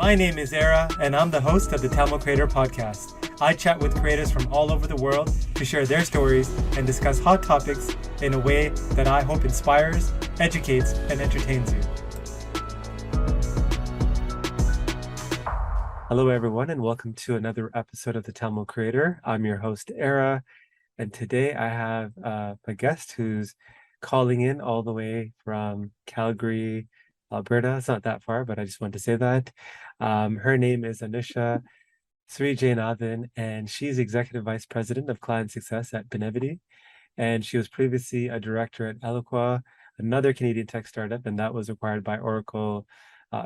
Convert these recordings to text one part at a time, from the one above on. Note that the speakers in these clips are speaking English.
My name is Era, and I'm the host of the Tamil Creator Podcast. I chat with creators from all over the world to share their stories and discuss hot topics in a way that I hope inspires, educates, and entertains you. Hello, everyone, and welcome to another episode of the Tamil Creator. I'm your host, Era, and today I have a guest who's calling in all the way from Calgary, Alberta. It's not that far, but I just wanted to say that. Her name is Anusha Srijeyanathan, and she's Executive Vice President of Client Success at Benevity. And she was previously a director at Eloqua, another Canadian tech startup, and that was acquired by Oracle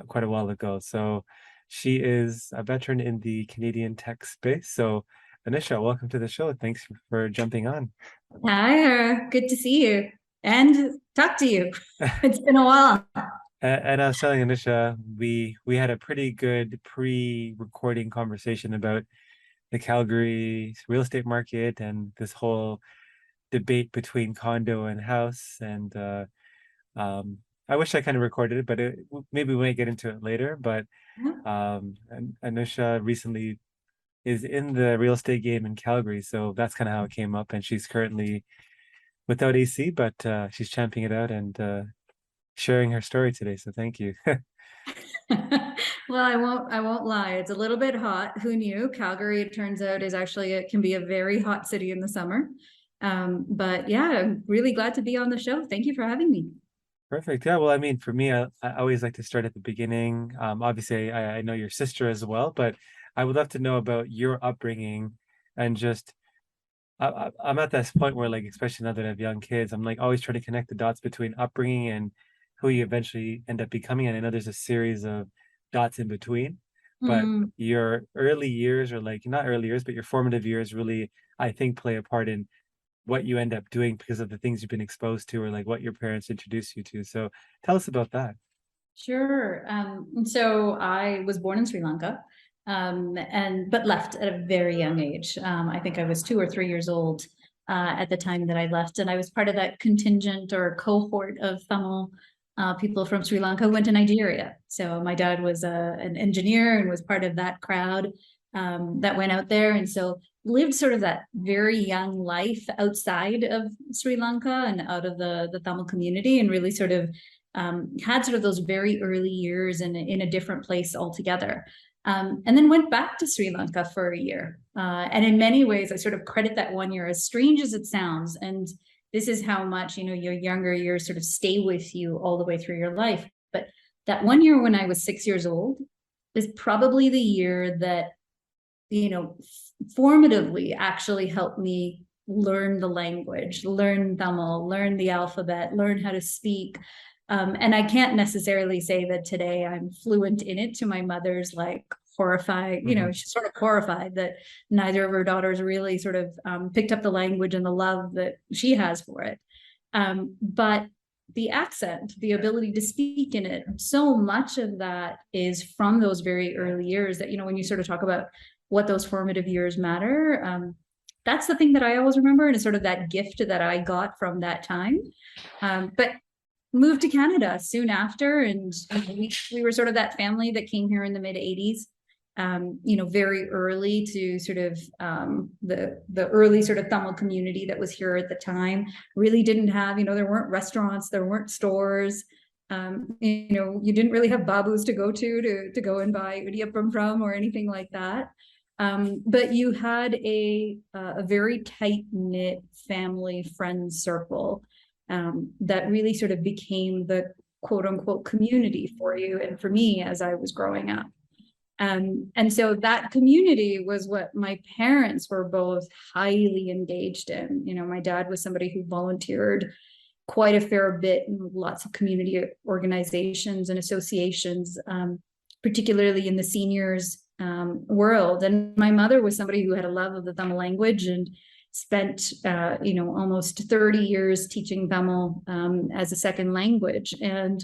quite a while ago. So she is a veteran in the Canadian tech space. So Anusha, welcome to the show. Thanks for jumping on. Hi, good to see you and talk to you. It's been a while. And I was telling Anisha, we had a pretty good pre-recording conversation about the Calgary real estate market and this whole debate between condo and house. And I wish I kind of recorded it, but maybe we might get into it later. But Anisha recently is in the real estate game in Calgary, so that's kind of how it came up. And she's currently without AC, but she's champing it out and sharing her story today. So thank you. Well, I won't lie. It's a little bit hot. Who knew? Calgary, it turns out, it can be a very hot city in the summer. But yeah, I'm really glad to be on the show. Thank you for having me. Perfect. Yeah. Well, I mean, for me, I always like to start at the beginning. Obviously, I know your sister as well, but I would love to know about your upbringing and just I'm at this point where, like, especially now that I have young kids, I'm like always trying to connect the dots between upbringing and who you eventually end up becoming. And I know there's a series of dots in between, but your early years, or like not early years, but your formative years really, I think, play a part in what you end up doing because of the things you've been exposed to or like what your parents introduced you to. So tell us about that. Sure. So I was born in Sri Lanka, but left at a very young age. I think I was 2 or 3 years old at the time that I left, and I was part of that contingent or cohort of Tamil people from Sri Lanka who went to Nigeria. So my dad was an engineer and was part of that crowd that went out there, and so lived sort of that very young life outside of Sri Lanka and out of the Tamil community, and really sort of had sort of those very early years in a different place altogether. And then went back to Sri Lanka for a year. And in many ways, I sort of credit that 1 year, as strange as it sounds. And this is how much, your younger years sort of stay with you all the way through your life. But that 1 year when I was 6 years old is probably the year that, formatively actually helped me learn the language, learn Tamil, learn the alphabet, learn how to speak. And I can't necessarily say that today I'm fluent in it, to my mother's like horrified, she's sort of horrified that neither of her daughters really sort of picked up the language and the love that she has for it. But the accent, the ability to speak in it, so much of that is from those very early years that, when you sort of talk about what those formative years matter, that's the thing that I always remember. And it's sort of that gift that I got from that time. But moved to Canada soon after, and we were sort of that family that came here in the mid 80s, very early to sort of the early sort of Tamil community that was here at the time. Really didn't have, there weren't restaurants, there weren't stores, you didn't really have babus to go to go and buy idiyappam from or anything like that. But you had a very tight-knit family friend circle that really sort of became the quote unquote community for you and for me as I was growing up. And so that community was what my parents were both highly engaged in. My dad was somebody who volunteered quite a fair bit in lots of community organizations and associations, particularly in the seniors world. And my mother was somebody who had a love of the Tamil language and spent almost 30 years teaching Tamil as a second language. And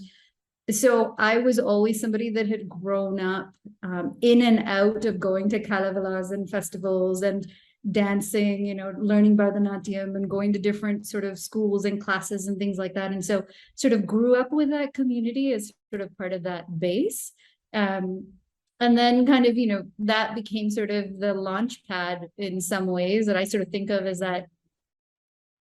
so I was always somebody that had grown up in and out of going to Kalavelas and festivals and dancing, learning Bharatanatyam and going to different sort of schools and classes and things like that. And so sort of grew up with that community as sort of part of that base. And then kind of, that became sort of the launch pad in some ways that I sort of think of as that,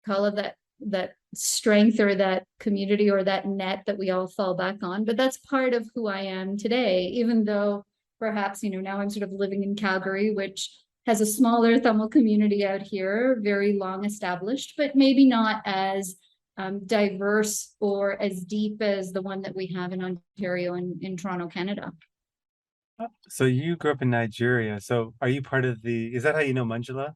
call it that strength or that community or that net that we all fall back on. But that's part of who I am today, even though perhaps, now I'm sort of living in Calgary, which has a smaller Tamil community out here, very long established, but maybe not as diverse or as deep as the one that we have in Ontario and in Toronto, Canada. So you grew up in Nigeria. So are you part of is that how you know Manjula?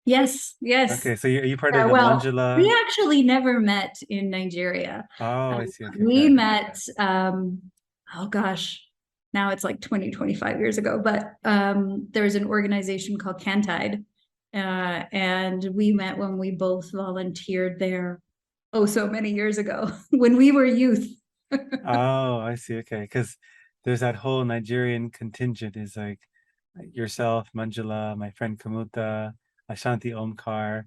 Yes, yes. Okay, so are you part of the Well, we Manjula? actually never met in Nigeria. Oh, I Um, see. Okay, we okay. met, oh gosh, now it's like 20, 25 years ago, but there's an organization called Cantide. And we met when we both volunteered there, oh, so many years ago, when we were youth. Oh, I see. Okay, because there's that whole Nigerian contingent is like yourself, Manjula, my friend Kamuta, Ashanti Omkar.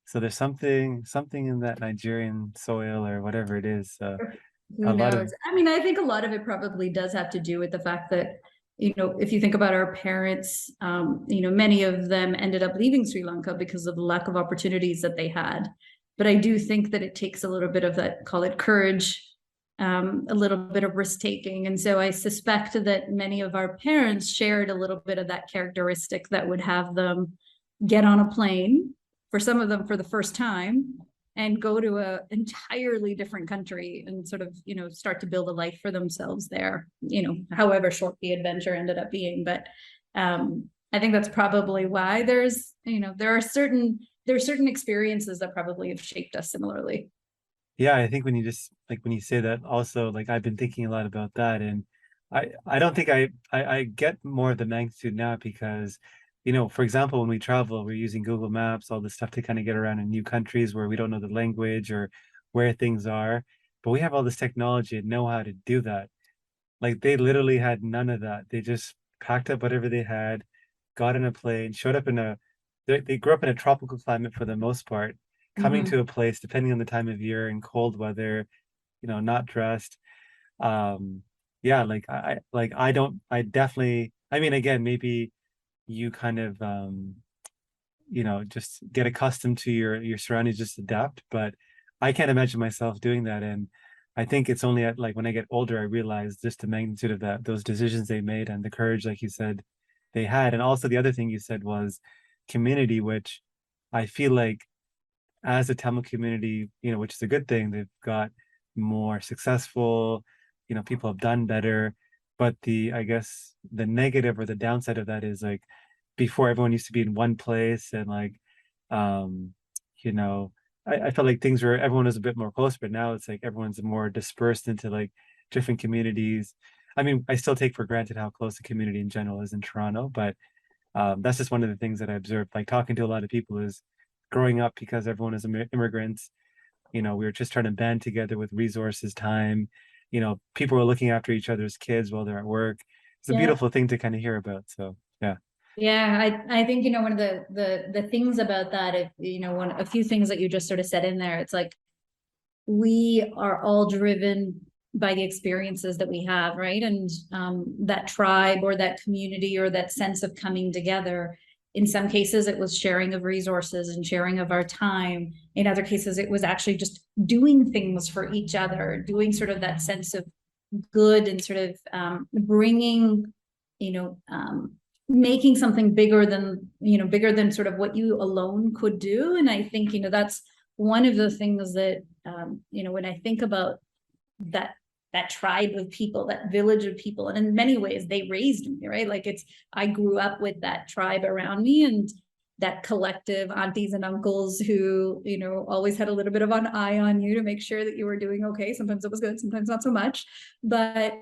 So there's something in that Nigerian soil or whatever it is. Who A lot knows? of I mean, I think a lot of it probably does have to do with the fact that, if you think about our parents, many of them ended up leaving Sri Lanka because of the lack of opportunities that they had. But I do think that it takes a little bit of that, call it courage, a little bit of risk taking. And so I suspect that many of our parents shared a little bit of that characteristic that would have them get on a plane, for some of them for the first time, and go to a entirely different country and sort of, start to build a life for themselves there, however short the adventure ended up being. But I think that's probably why there are certain experiences that probably have shaped us similarly. Yeah, I think when you just like when you say that also like I've been thinking a lot about that and I don't think I get more of the magnitude now because for example when we travel we're using Google Maps all this stuff to kind of get around in new countries where we don't know the language or where things are but we have all this technology and know how to do that. Like they literally had none of that. They just packed up whatever they had, got in a plane, showed up in they grew up in a tropical climate for the most part, coming Mm-hmm. to a place, depending on the time of year in cold weather, not dressed. Um, yeah, I don't, I definitely, I mean, again, maybe you kind of, just get accustomed to your surroundings, just adapt. But I can't imagine myself doing that. And I think it's only at like when I get older, I realize just the magnitude of those decisions they made and the courage, like you said, they had. And also the other thing you said was community, which I feel like as a Tamil community, which is a good thing, they've got more successful, people have done better. But I guess the negative or the downside of that is like before everyone used to be in one place and like, um, you know, I felt like everyone was a bit more close, but now it's like everyone's more dispersed into like different communities. I mean, I still take for granted how close the community in general is in Toronto, but that's just one of the things that I observed. Like talking to a lot of people is growing up because everyone is immigrants. We were just trying to band together with resources, time. People were looking after each other's kids while they're at work. It's a Yeah. beautiful thing to kind of hear about. So yeah. Yeah, I think one of the things about that, if a few things that you just sort of said in there, it's like we are all driven by the experiences that we have, right? And that tribe or that community or that sense of coming together. In some cases, it was sharing of resources and sharing of our time. In other cases, it was actually just doing things for each other, doing sort of that sense of good and sort of bringing, you know, um, making something bigger than sort of what you alone could do. And I think, that's one of the things that, when I think about that tribe of people, that village of people, and in many ways they raised me, right? Like I grew up with that tribe around me and that collective aunties and uncles who, always had a little bit of an eye on you to make sure that you were doing okay. Sometimes it was good, sometimes not so much. But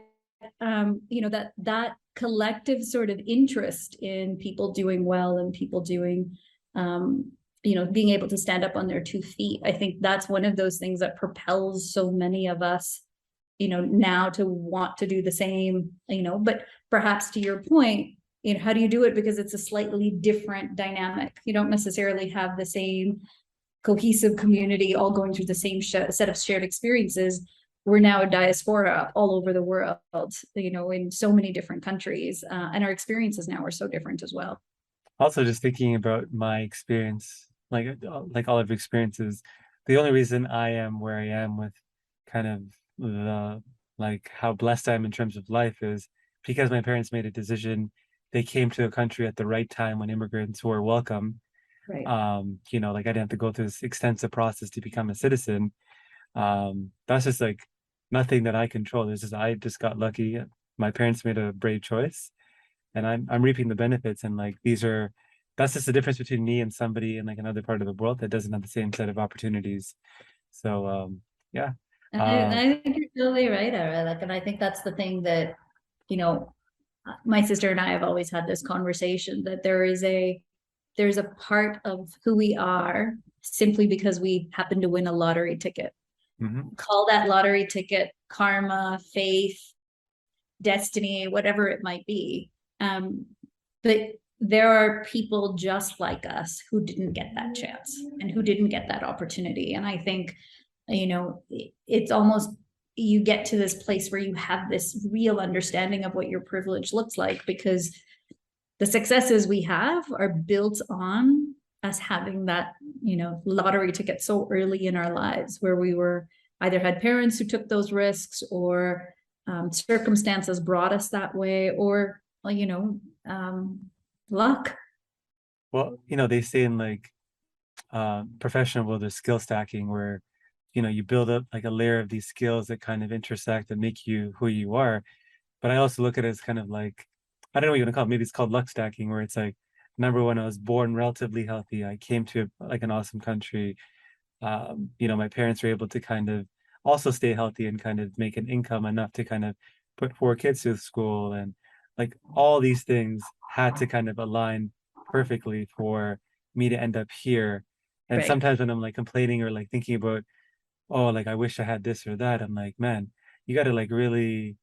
that collective sort of interest in people doing well and people doing being able to stand up on their 2 feet. I think that's one of those things that propels so many of us now to want to do the same, but perhaps to your point, how do you do it? Because it's a slightly different dynamic. You don't necessarily have the same cohesive community all going through the same set of shared experiences. we're now a diaspora all over the world, in so many different countries. And our experiences now are so different as well. Also, just thinking about my experience, like all of your experiences, the only reason I am where I am with kind of the like how blessed I am in terms of life is because my parents made a decision. They came to a country at the right time when immigrants were welcome. Right. Like I didn't have to go through this extensive process to become a citizen. That's just like nothing that I control. It's just I just got lucky. My parents made a brave choice and I'm reaping the benefits. And like that's just the difference between me and somebody in like another part of the world that doesn't have the same set of opportunities. So yeah. And Uh I think you're totally right, Ara. Like, and I think that's the thing that, you know, my sister and I have always had this conversation that there's a part of who we are simply because we happen to win a lottery ticket. mhm. Call that lottery ticket karma, faith, destiny, whatever it might be. But there are people just like us who didn't get that chance and who didn't get that opportunity. And I think, it's almost, you get to this place where you have this real understanding of what your privilege looks like, because the successes we have are built on us having that, lottery ticket so early in our lives, where we were either had parents who took those risks, or circumstances brought us that way, or luck. Well, they say in like professional world there's skill stacking where you build up like a layer of these skills that kind of intersect and make you who you are. But I also look at it as kind of like, I don't know what you want to call it. Maybe it's called luck stacking, where it's like, number one, I was born relatively healthy. I came to like an awesome country. My parents were able to kind of also stay healthy and kind of make an income enough to kind of put four kids through school. And like all these things had to kind of align perfectly for me to end up here. And Right. sometimes when I'm like complaining or like thinking about, oh, like I wish I had this or that, I'm like, man, you gotta like really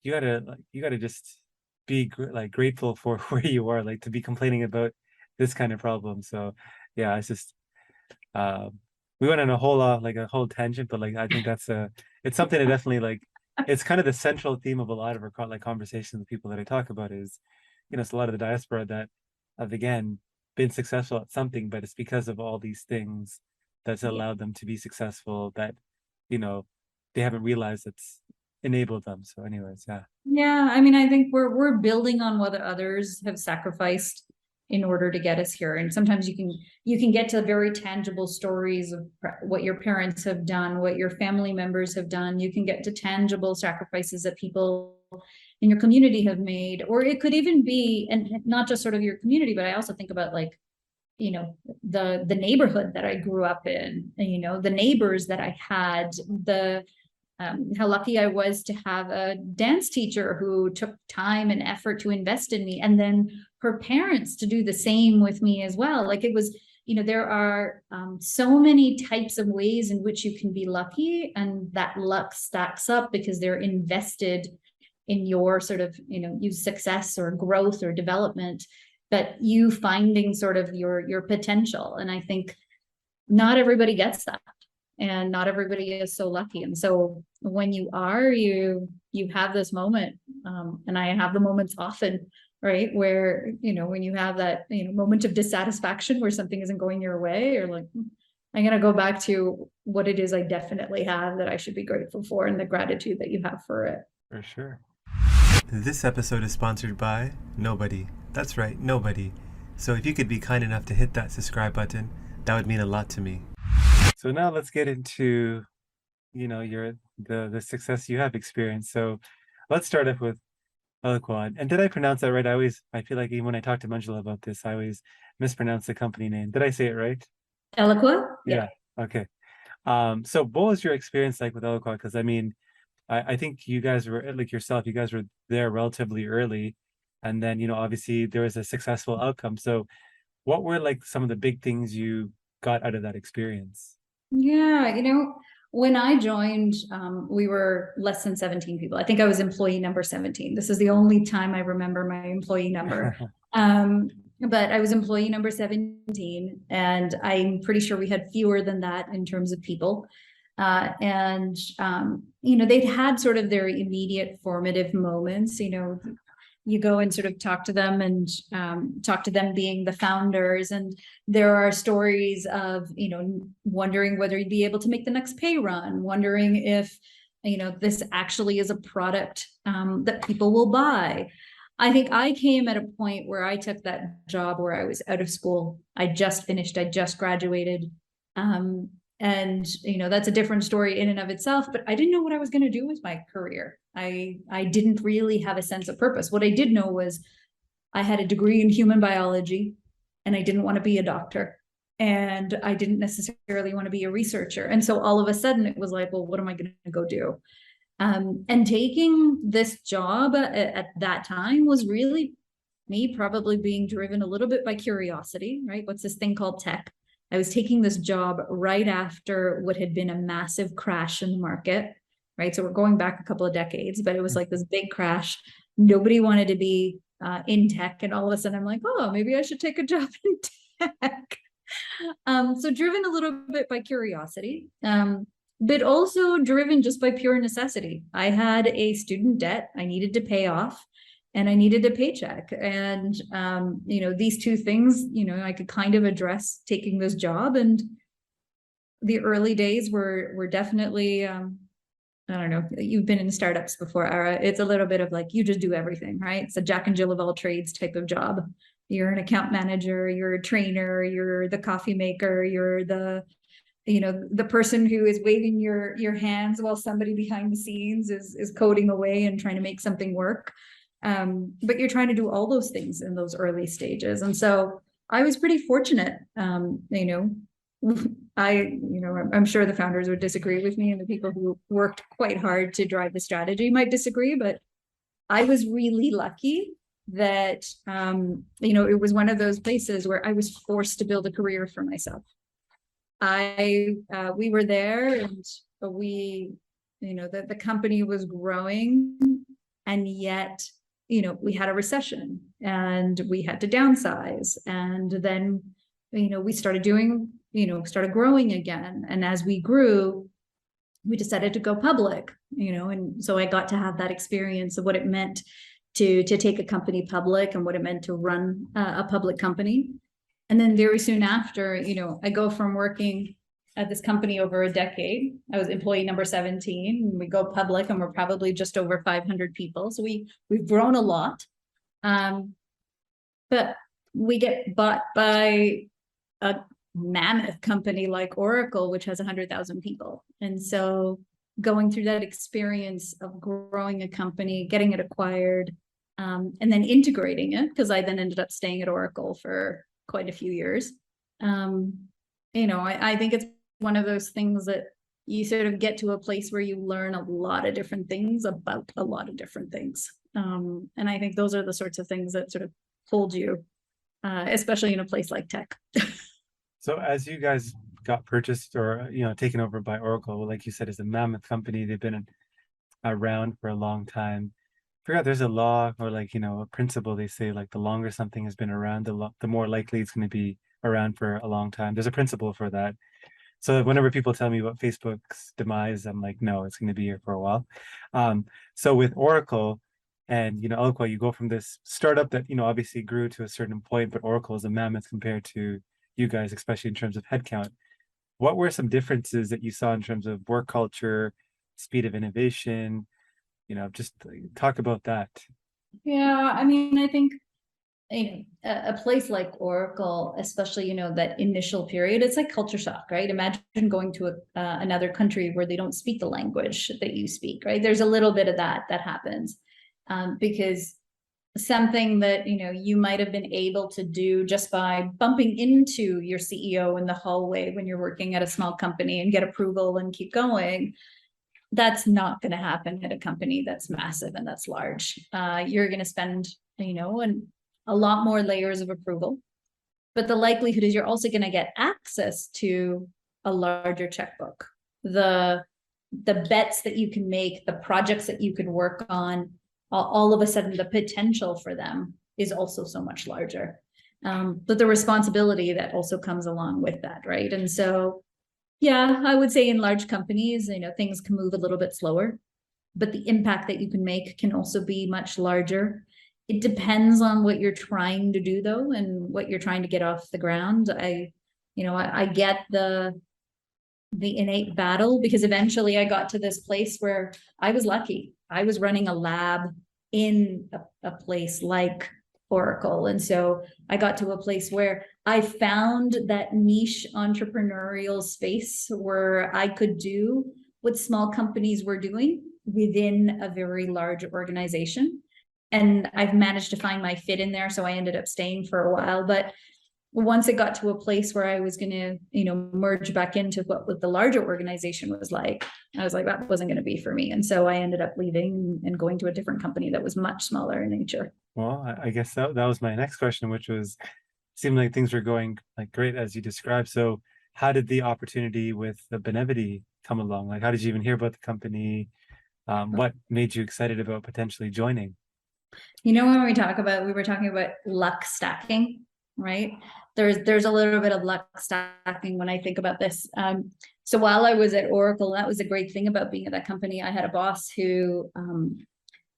you gotta just be like grateful for where you are, like to be complaining about this kind of problem. So yeah, it's just um we went on a whole lot like a whole tangent, but like I think it's something that definitely like it's kind of the central theme of a lot of our like conversations with people that I talk about is it's a lot of the diaspora that have again been successful at something, but it's because of all these things that's Yeah. allowed them to be successful that you know they haven't realized it's enabled them. So anyways, yeah. Yeah, I mean, I think we're building on what others have sacrificed in order to get us here. And sometimes you can get to very tangible stories of what your parents have done, what your family members have done. You can get to tangible sacrifices that people in your community have made, or it could even be, and not just sort of your community, but I also think about like, the neighborhood that I grew up in, the neighbors that I had, the how lucky I was to have a dance teacher who took time and effort to invest in me, and then her parents to do the same with me as well. Like it was, there are so many types of ways in which you can be lucky, and that luck stacks up because they're invested in your sort of, you success or growth or development, but you finding sort of your potential. And I think not everybody gets that, and not everybody is so lucky. And so when you are, you have this moment, and I have the moments often, right, where when you have that moment of dissatisfaction where something isn't going your way, you're like, I'm going to go back to what it is I definitely have that I should be grateful for, and the gratitude that you have for it. For sure. This episode is sponsored by nobody. That's right, nobody. So if you could be kind enough to hit that subscribe button, that would mean a lot to me. So now let's get into, the success you have experienced. So let's start off with Eloqua. And did I pronounce that right? I feel like even when I talked to Manjula about this, I always mispronounce the company name. Did I say it right? Eloqua? Yeah. Yeah. Okay. So what was your experience like with Eloqua? Because I mean, I think you guys were like yourself, you guys were there relatively early, and then obviously there was a successful outcome. So what were like some of the big things you got out of that experience? Yeah, when I joined, we were less than 17 people. I think I was employee number 17. This is the only time I remember my employee number. But I was employee number 17, and I'm pretty sure we had fewer than that in terms of people. They'd had sort of their immediate formative moments. You go and sort of talk to them and talk to them being the founders. And there are stories of, wondering whether you'd be able to make the next pay run, wondering if, this actually is a product that people will buy. I think I came at a point where I took that job where I was out of school. I just finished, I just graduated. That's a different story in and of itself, but I didn't know what I was going to do with my career. I didn't really have a sense of purpose. What I did know was I had a degree in human biology and I didn't want to be a doctor and I didn't necessarily want to be a researcher. And so all of a sudden it was like, well, what am I going to go do? And taking this job at that time was really me probably being driven a little bit by curiosity, right? What's this thing called tech? I was taking this job right after what had been a massive crash in the market, right? So we're going back a couple of decades, but it was like this big crash. Nobody wanted to be in tech. And all of a sudden I'm like, oh, maybe I should take a job in tech. So driven a little bit by curiosity, but also driven just by pure necessity. I had a student debt I needed to pay off and I needed a paycheck. And, these two things, I could kind of address taking this job. And the early days were definitely, I don't know, you've been in startups before, Ara. It's a little bit of like, you just do everything, right? It's a Jack and Jill of all trades type of job. You're an account manager, you're a trainer, you're the coffee maker, you're the person who is waving your hands while somebody behind the scenes is coding away and trying to make something work. But you're trying to do all those things in those early stages. And so I was pretty fortunate. I'm sure the founders would disagree with me and the people who worked quite hard to drive the strategy might disagree, but I was really lucky that, it was one of those places where I was forced to build a career for myself. We were there and the company was growing and yet, we had a recession and we had to downsize. And then, we started started growing again. And as we grew, we decided to go public, and so I got to have that experience of what it meant to take a company public and what it meant to run a public company. And then very soon after, I go from working at this company over a decade. I was employee number 17. And we go public and we're probably just over 500 people. So we've grown a lot. But we get bought by a mammoth company like Oracle, which has 100,000 people. And so going through that experience of growing a company, getting it acquired, and then integrating it, because I then ended up staying at Oracle for quite a few years. I think it's one of those things that you sort of get to a place where you learn a lot of different things about a lot of different things. And I think those are the sorts of things that sort of hold you, especially in a place like tech. So as you guys got purchased or, taken over by Oracle, like you said, is a mammoth company. They've been around for a long time. I forgot there's a law or a principle. They say like the longer something has been around, the more likely it's going to be around for a long time. There's a principle for that. So whenever people tell me about Facebook's demise, I'm like, no, it's going to be here for a while. So with Oracle and, Eloqua, you go from this startup that, obviously grew to a certain point, but Oracle is a mammoth compared to you guys, especially in terms of headcount. What were some differences that you saw in terms of work culture, speed of innovation? Just talk about that. Yeah, I mean, I think a place like Oracle, especially, that initial period, it's like culture shock, right? Imagine going to another country where they don't speak the language that you speak, right? There's a little bit of that happens because something that, you might have been able to do just by bumping into your CEO in the hallway when you're working at a small company and get approval and keep going. That's not going to happen at a company that's massive and that's large. You're going to spend, a lot more layers of approval, but the likelihood is you're also going to get access to a larger checkbook. The bets that you can make, the projects that you can work on, all of a sudden the potential for them is also so much larger. But the responsibility that also comes along with that, right? And so Yeah, I would say in large companies, things can move a little bit slower, but the impact that you can make can also be much larger. It depends on what you're trying to do though, and what you're trying to get off the ground. I get the innate battle, because eventually I got to this place where I was lucky. I was running a lab in a place like Oracle. And so I got to a place where I found that niche entrepreneurial space where I could do what small companies were doing within a very large organization. And I've managed to find my fit in there. So I ended up staying for a while. But once it got to a place where I was going to, merge back into what the larger organization was like, I was like, that wasn't going to be for me. And so I ended up leaving and going to a different company that was much smaller in nature. Well, I guess that was my next question, which was, seemed like things were going like great as you described. So how did the opportunity with the Benevity come along? Like, how did you even hear about the company? What made you excited about potentially joining? When we were talking about luck stacking, right? There's a little bit of luck stacking when I think about this. So while I was at Oracle, that was a great thing about being at that company. I had a boss who,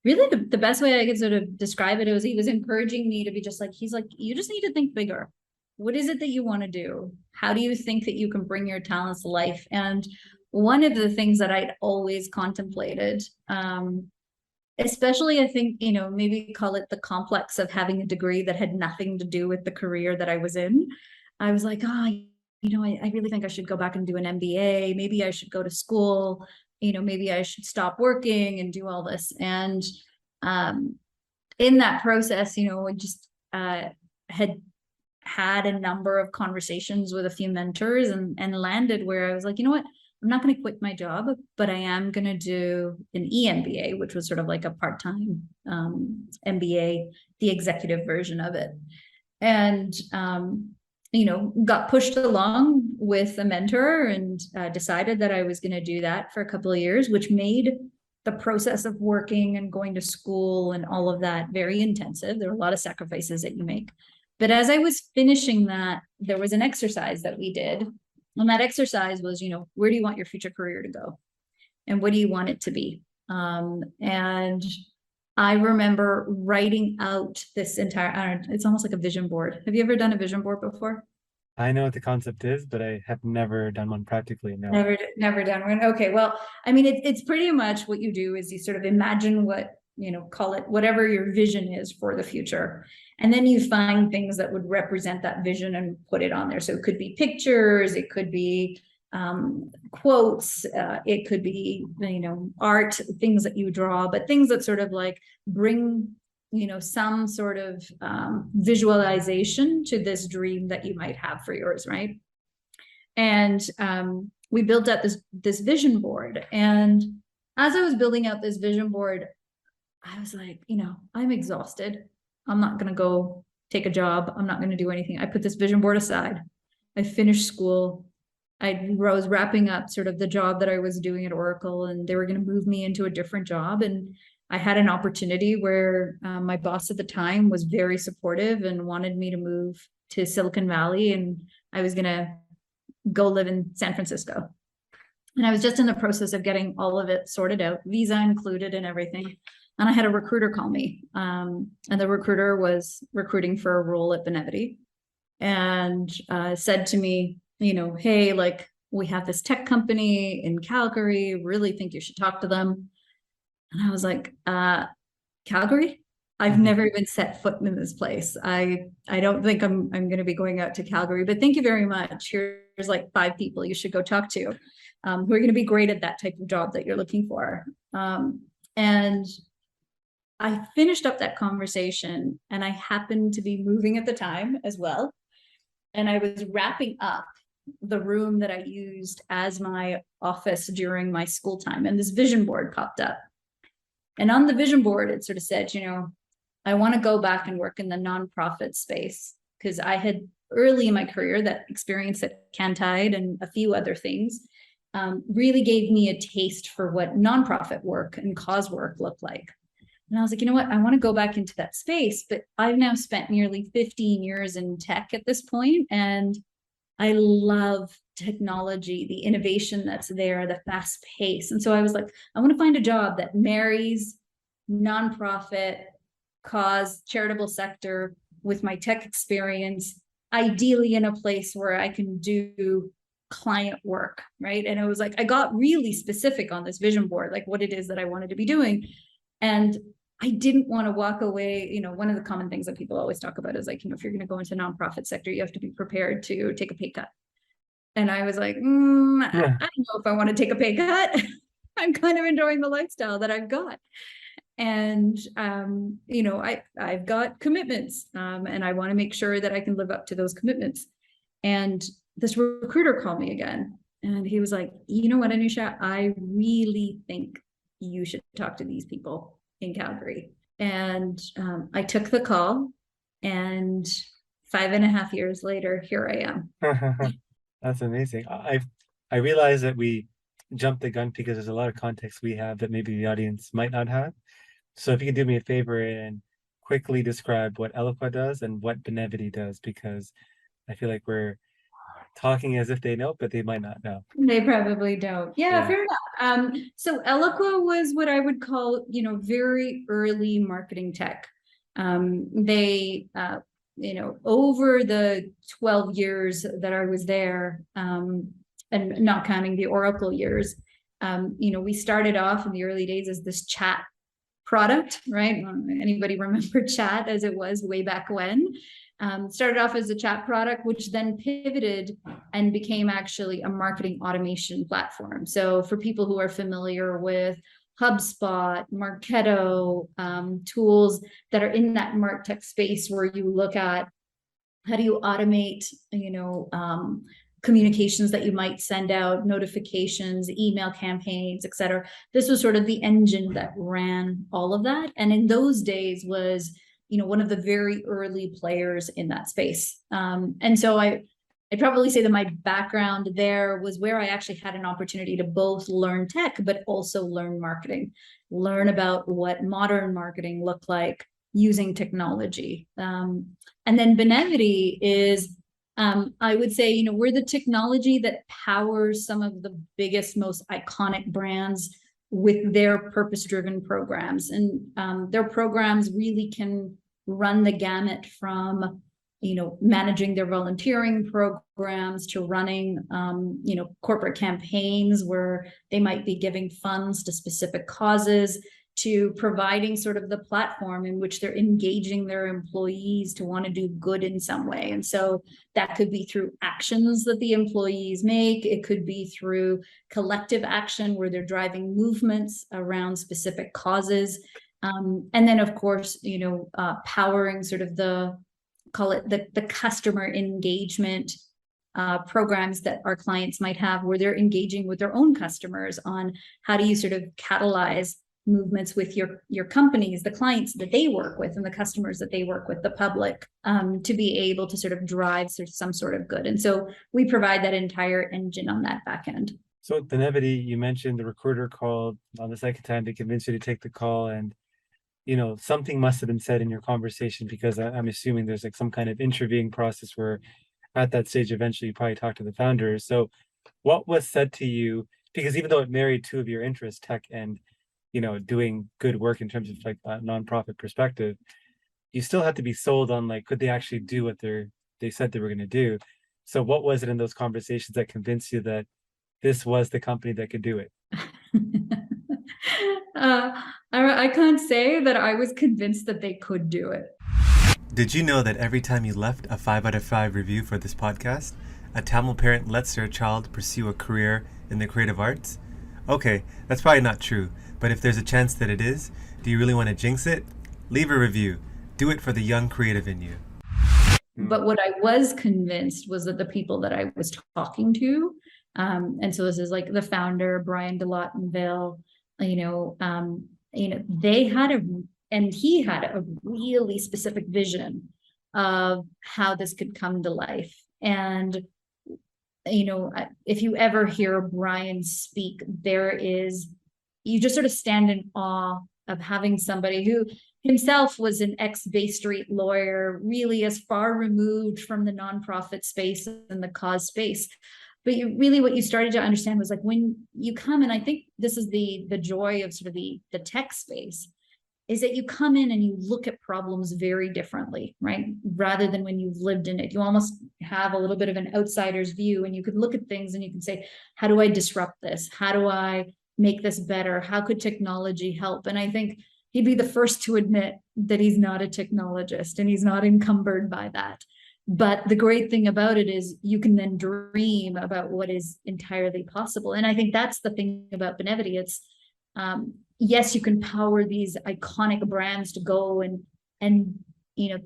really the best way I could sort of describe it was he was encouraging me to be just like, he's like, you just need to think bigger. What is it that you want to do? How do you think that you can bring your talents to life? And one of the things that I'd always contemplated, especially I think, maybe call it the complex of having a degree that had nothing to do with the career that I was in. I was like, I really think I should go back and do an MBA. Maybe I should go to school. Maybe I should stop working and do all this. And in that process, I just had a number of conversations with a few mentors, and landed where I was like, you know what? I'm not going to quit my job, but I am going to do an EMBA, which was sort of like a part-time MBA, the executive version of it. And, got pushed along with a mentor, and decided that I was going to do that for a couple of years, which made the process of working and going to school and all of that very intensive. There were a lot of sacrifices that you make. But as I was finishing that, there was an exercise that we did. And that exercise was, where do you want your future career to go? And what do you want it to be? And I remember writing out this entire, it's almost like a vision board. Have you ever done a vision board before? I know what the concept is, but I have never done one practically, no. Never done one. Okay. Well, I mean, it's pretty much what you do is you sort of imagine what, call it whatever your vision is for the future. And then you find things that would represent that vision and put it on there. So it could be pictures, it could be quotes, it could be, art, things that you draw, but things that sort of like bring, some sort of visualization to this dream that you might have for yours, right? And we built out this vision board. And as I was building out this vision board, I was like, I'm exhausted. I'm not going to go take a job. I'm not going to do anything. I put this vision board aside. I finished school. I was wrapping up sort of the job that I was doing at Oracle, and they were going to move me into a different job. And I had an opportunity where my boss at the time was very supportive and wanted me to move to Silicon Valley. And I was going to go live in San Francisco. And I was just in the process of getting all of it sorted out, visa included and everything. And I had a recruiter call me. And the recruiter was recruiting for a role at Benevity, and said to me, hey, like, we have this tech company in Calgary, really think you should talk to them. And I was like, Calgary? I've never even set foot in this place. I don't think I'm going to be going out to Calgary, but thank you very much. Here's like 5 people you should go talk to, who are going to be great at that type of job that you're looking for. And I finished up that conversation, and I happened to be moving at the time as well. And I was wrapping up the room that I used as my office during my school time. And this vision board popped up. And on the vision board, it sort of said, I want to go back and work in the nonprofit space, because I had early in my career, that experience at Cantide and a few other things really gave me a taste for what nonprofit work and cause work looked like. And I was like, you know what? I want to go back into that space, but I've now spent nearly 15 years in tech at this point, and I love technology, the innovation that's there, the fast pace. And so I was like, I want to find a job that marries nonprofit, cause, charitable sector with my tech experience, ideally in a place where I can do client work, right? And it was like, I got really specific on this vision board, like what it is that I wanted to be doing. And I didn't want to walk away. One of the common things that people always talk about is like, if you're going to go into nonprofit sector, you have to be prepared to take a pay cut. And I was like, I don't know if I want to take a pay cut. I'm kind of enjoying the lifestyle that I've got. And, I've got commitments, and I want to make sure that I can live up to those commitments. And this recruiter called me again, and he was like, you know what, Anusha, I really think you should talk to these people in Calgary. And I took the call, and 5.5 years later, here I am. That's amazing. I realize that we jumped the gun because there's a lot of context we have that maybe the audience might not have. So if you could do me a favor and quickly describe what Eloqua does and what Benevity does, because I feel like we're talking as if they know, but they might not know. They probably don't. Yeah, fair enough. So Eloqua was what I would call, very early marketing tech. They, over the 12 years that I was there, and not counting the Oracle years, we started off in the early days as this chat product, right? Anybody remember chat as it was way back when? Started off as a chat product, which then pivoted and became actually a marketing automation platform. So for people who are familiar with HubSpot, Marketo, tools that are in that MarTech space where you look at how do you automate, communications that you might send out, notifications, email campaigns, et cetera. This was sort of the engine that ran all of that. And in those days was, one of the very early players in that space. And so I'd probably say that my background there was where I actually had an opportunity to both learn tech, but also learn marketing, learn about what modern marketing looked like using technology. And then Benevity is, I would say, we're the technology that powers some of the biggest, most iconic brands with their purpose-driven programs. And their programs really can run the gamut from, managing their volunteering programs to running, corporate campaigns where they might be giving funds to specific causes, to providing sort of the platform in which they're engaging their employees to want to do good in some way. And so that could be through actions that the employees make. It could be through collective action where they're driving movements around specific causes. And then, of course, powering sort of call it the customer engagement programs that our clients might have, where they're engaging with their own customers on how do you sort of catalyze movements with your companies, the clients that they work with and the customers that they work with, the public, to be able to sort of drive some sort of good. And so we provide that entire engine on that back end. So Benevity, you mentioned the recruiter called on the second time to convince you to take the call, and something must have been said in your conversation, because I'm assuming there's like some kind of interviewing process where at that stage eventually you probably talked to the founders. So what was said to you? Because even though it married two of your interests, tech and doing good work in terms of like a nonprofit perspective, you still have to be sold on like, could they actually do what they said they were going to do? So what was it in those conversations that convinced you that this was the company that could do it? I can't say that I was convinced that they could do it. Did you know that every time you left a 5 out of 5 review for this podcast, a Tamil parent lets their child pursue a career in the creative arts? Okay, that's probably not true, but if there's a chance that it is, do you really want to jinx it? Leave a review. Do it for the young creative in you. But what I was convinced was that the people that I was talking to, and so this is like the founder, Brian DeLautenville, they had he had a really specific vision of how this could come to life. And if you ever hear Brian speak, you just sort of stand in awe of having somebody who himself was an ex-Bay Street lawyer, really as far removed from the nonprofit space and the cause space. But what you started to understand was like when you come, and I think this is the joy of sort of the tech space, is that you come in and you look at problems very differently, right? Rather than when you've lived in it, you almost have a little bit of an outsider's view, and you could look at things and you can say, how do I disrupt this? How do I make this better? How could technology help? And I think he'd be the first to admit that he's not a technologist and he's not encumbered by that. But the great thing about it is you can then dream about what is entirely possible. And I think that's the thing about Benevity. It's, yes, you can power these iconic brands to go and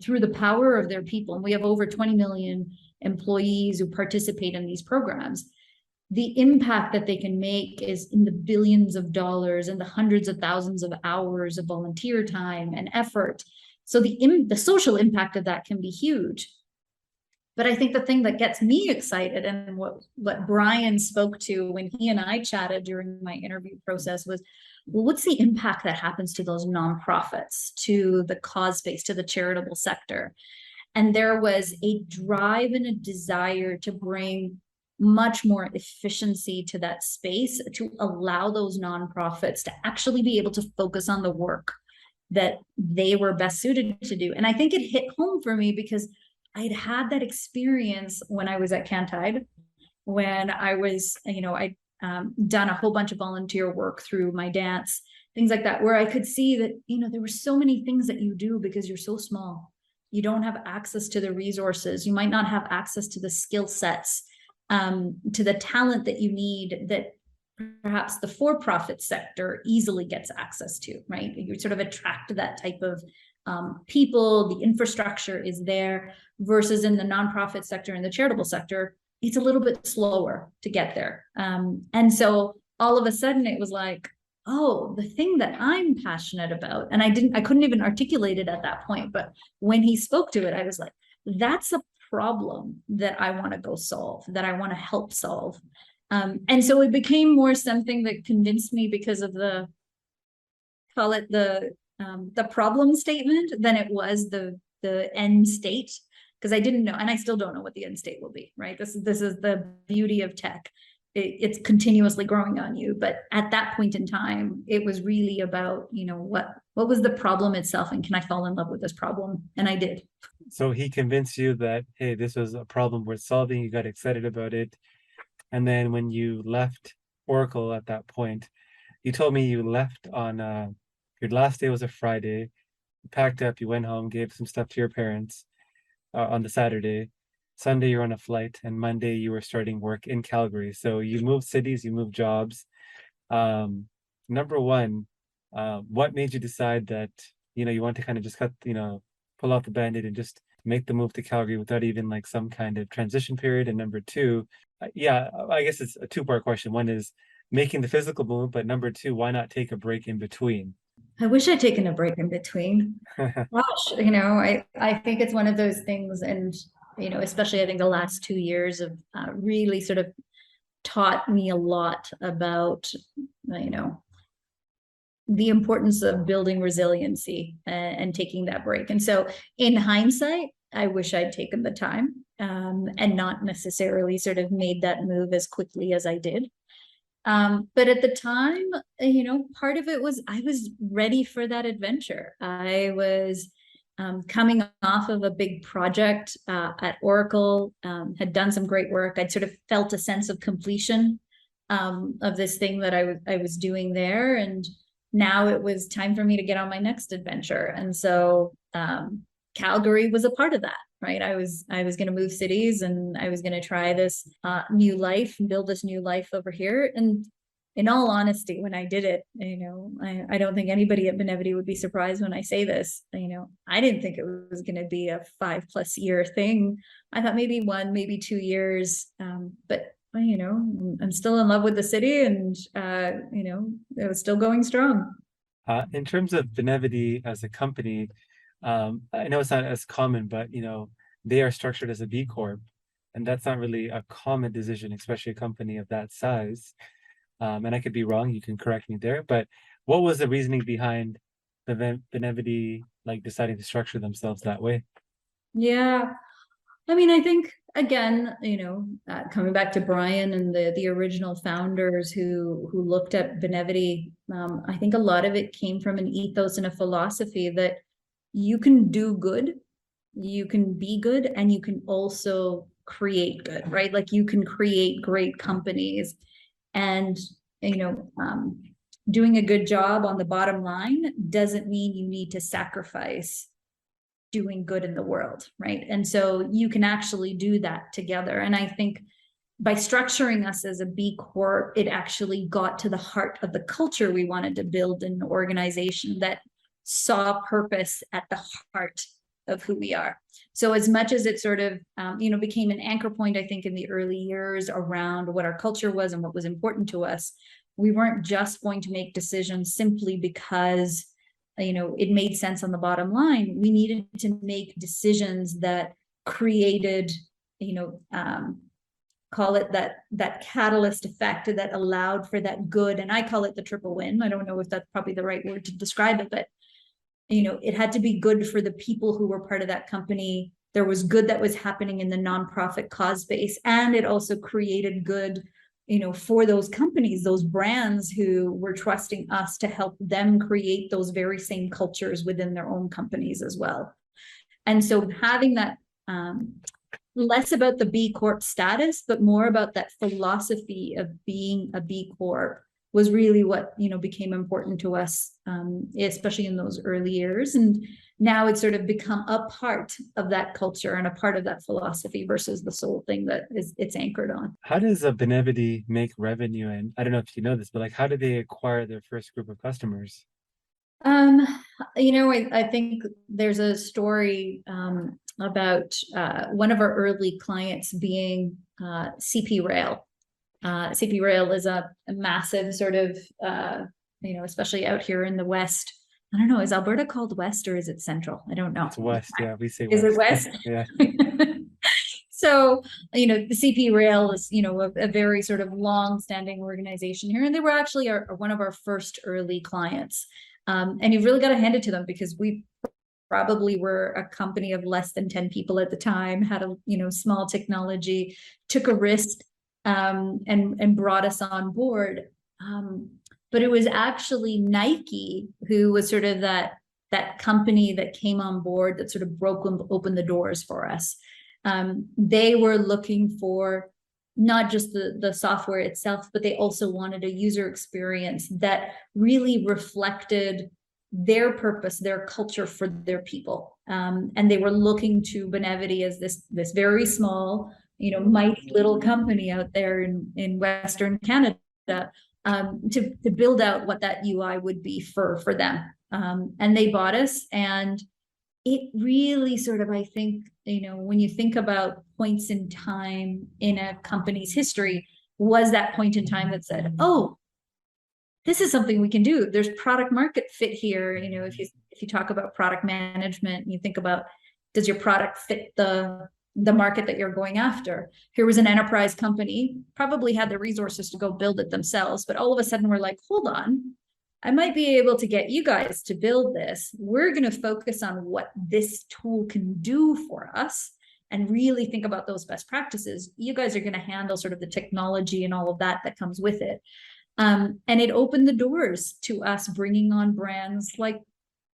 through the power of their people. And we have over 20 million employees who participate in these programs. The impact that they can make is in the billions of dollars and the hundreds of thousands of hours of volunteer time and effort. So the social impact of that can be huge. But I think the thing that gets me excited, and what Brian spoke to when he and I chatted during my interview process, was, well, what's the impact that happens to those nonprofits, to the cause space, to the charitable sector? And there was a drive and a desire to bring much more efficiency to that space, to allow those nonprofits to actually be able to focus on the work that they were best suited to do. And I think it hit home for me because I'd had that experience when I was at Cantide, when I was, I'd done a whole bunch of volunteer work through my dance, things like that, where I could see that, there were so many things that you do because you're so small. You don't have access to the resources. You might not have access to the skill sets, to the talent that you need, that perhaps the for-profit sector easily gets access to, right? You sort of attract that type of people, the infrastructure is there, versus in the nonprofit sector and the charitable sector, it's a little bit slower to get there. And so all of a sudden it was like, oh, the thing that I'm passionate about, and I couldn't even articulate it at that point, but when he spoke to it, I was like, that's a problem that I want to go solve, that I want to help solve. And so it became more something that convinced me because of call it the problem statement, than it was the end state, because I didn't know, and I still don't know what the end state will be, right? This is the beauty of tech. It's continuously growing on you. But at that point in time, it was really about, what was the problem itself, and can I fall in love with this problem? And I did. So he convinced you that, hey, this was a problem worth solving. You got excited about it. And then when you left Oracle at that point, you told me you left on your last day was a Friday. You packed up, you went home, gave some stuff to your parents on the Saturday. Sunday, you're on a flight, and Monday, you were starting work in Calgary. So you moved cities, you moved jobs. Number one, what made you decide that, you want to kind of just pull off the Band-Aid and just make the move to Calgary without even like some kind of transition period? And number two, I guess it's a two-part question. One is making the physical move, but number two, why not take a break in between? I wish I'd taken a break in between. Gosh, I think it's one of those things, and especially I think the last 2 years have really sort of taught me a lot about the importance of building resiliency and taking that break. And so in hindsight, I wish I'd taken the time and not necessarily sort of made that move as quickly as I did. But at the time, part of it was I was ready for that adventure. I was coming off of a big project at Oracle, had done some great work. I'd sort of felt a sense of completion of this thing that I was doing there. And now it was time for me to get on my next adventure. And so Calgary was a part of that, right? I was going to move cities, and I was going to try this new life and build this new life over here. And in all honesty, when I did it, I don't think anybody at Benevity would be surprised when I say this. I didn't think it was going to be a 5+ year thing. I thought maybe 1, maybe 2 years. But I'm still in love with the city, and it was still going strong. In terms of Benevity as a company, I know it's not as common, but they are structured as a B Corp, and that's not really a common decision, especially a company of that size. And I could be wrong, you can correct me there, but what was the reasoning behind the Benevity deciding to structure themselves that way? Yeah. I mean, I think again, coming back to Brian and the original founders who looked at Benevity, I think a lot of it came from an ethos and a philosophy that you can do good, you can be good, and you can also create good, right? Like you can create great companies, and doing a good job on the bottom line doesn't mean you need to sacrifice doing good in the world, right? And so you can actually do that together. And I think by structuring us as a B Corp, it actually got to the heart of the culture we wanted to build in an organization that saw purpose at the heart of who we are. So as much as it sort of, became an anchor point, I think in the early years around what our culture was and what was important to us, we weren't just going to make decisions simply because it made sense on the bottom line. We needed to make decisions that created, call it that catalyst effect that allowed for that good. And I call it the triple win. I don't know if that's probably the right word to describe it, but it had to be good for the people who were part of that company. There was good that was happening in the nonprofit cause base, and it also created good for those companies, those brands who were trusting us to help them create those very same cultures within their own companies as well. And so having that less about the B Corp status, but more about that philosophy of being a B Corp was really what became important to us, especially in those early years. And now it's sort of become a part of that culture and a part of that philosophy versus the sole thing that it's anchored on. How does a Benevity make revenue? And I don't know if you know this, but like, how do they acquire their first group of customers? I think there's a story about one of our early clients being CP Rail. CP Rail is a massive sort of, especially out here in the West. I don't know, is Alberta called West or is it Central? I don't know. It's West, yeah, we say Is West. it West? Yeah. So, the CP Rail is, a very sort of long-standing organization here, and they were actually one of our first early clients. And you've really got to hand it to them because we probably were a company of less than 10 people at the time, had a small technology, took a risk, and brought us on board. But it was actually Nike who was sort of that company that came on board that sort of opened the doors for us. They were looking for not just the software itself, but they also wanted a user experience that really reflected their purpose, their culture for their people. And they were looking to Benevity as this very small, mighty little company out there in Western Canada, to build out what that UI would be for them. And they bought us, and it really sort of, I think, when you think about points in time in a company's history, was that point in time that said, oh, this is something we can do. There's product market fit here. If you talk about product management, you think about, does your product fit the market that you're going after? Here was an enterprise company, probably had the resources to go build it themselves, but all of a sudden we're like, hold on, I might be able to get you guys to build this. We're going to focus on what this tool can do for us and really think about those best practices. You guys are going to handle sort of the technology and all of that comes with it. And it opened the doors to us bringing on brands like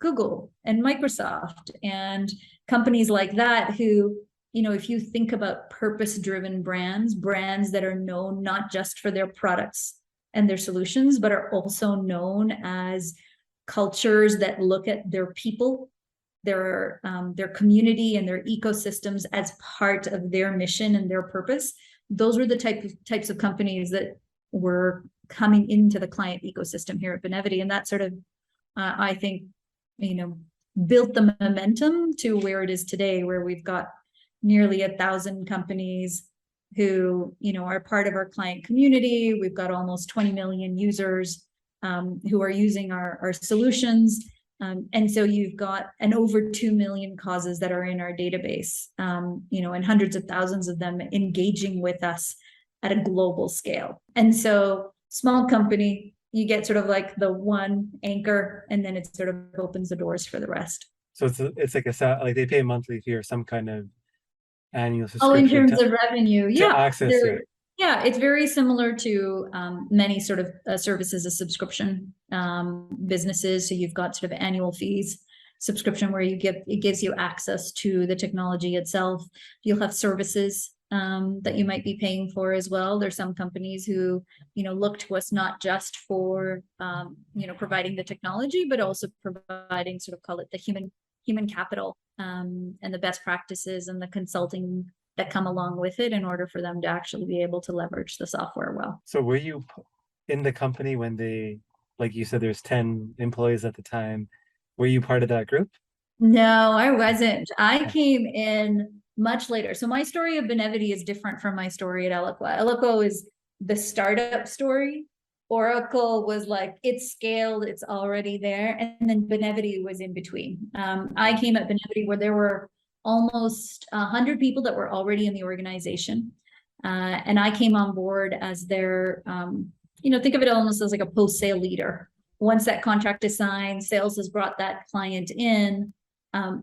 Google and Microsoft and companies like that who, if you think about purpose-driven brands that are known not just for their products and their solutions, but are also known as cultures that look at their people, their community and their ecosystems as part of their mission and their purpose. Those were the types of companies that were coming into the client ecosystem here at Benevity. And that sort of, I think, built the momentum to where it is today, where we've got nearly 1,000 companies who, are part of our client community. We've got almost 20 million users who are using our solutions. And so you've got over 2 million causes that are in our database, and hundreds of thousands of them engaging with us at a global scale. And so small company, you get sort of like the one anchor, and then it sort of opens the doors for the rest. So it's like like they pay a monthly fee or some kind of annual Oh, in subscription terms of revenue, to yeah, access it. yeah, it's very similar to many sort of services as subscription businesses. So you've got sort of annual fees, subscription where it gives you access to the technology itself. You'll have services that you might be paying for as well. There's some companies who, look to us not just for, providing the technology, but also providing sort of call it the human capital and the best practices and the consulting that come along with it in order for them to actually be able to leverage the software well. So were you in the company when they, like you said, there's 10 employees at the time. Were you part of that group? No, I wasn't. I came in much later. So my story of Benevity is different from my story at Eloqua. Eloqua is the startup story. Oracle was like, it's scaled, it's already there. And then Benevity was in between. I came at Benevity where there were almost 100 people that were already in the organization. And I came on board as their, think of it almost as like a post-sale leader. Once that contract is signed, sales has brought that client in.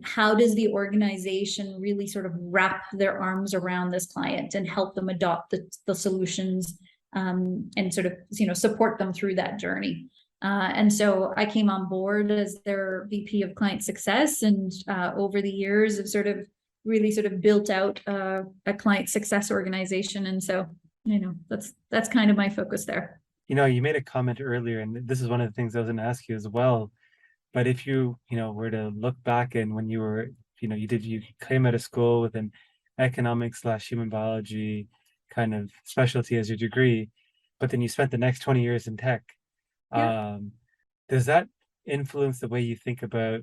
How does the organization really sort of wrap their arms around this client and help them adopt the solutions and sort of, support them through that journey? And so I came on board as their VP of client success, and over the years have sort of really sort of built out a client success organization. And so, that's kind of my focus there. You made a comment earlier, and this is one of the things I was going to ask you as well. But if you, were to look back and when you were, you came out of school with an economics/human biology kind of specialty as your degree, but then you spent the next 20 years in tech. Yeah. Does that influence the way you think about,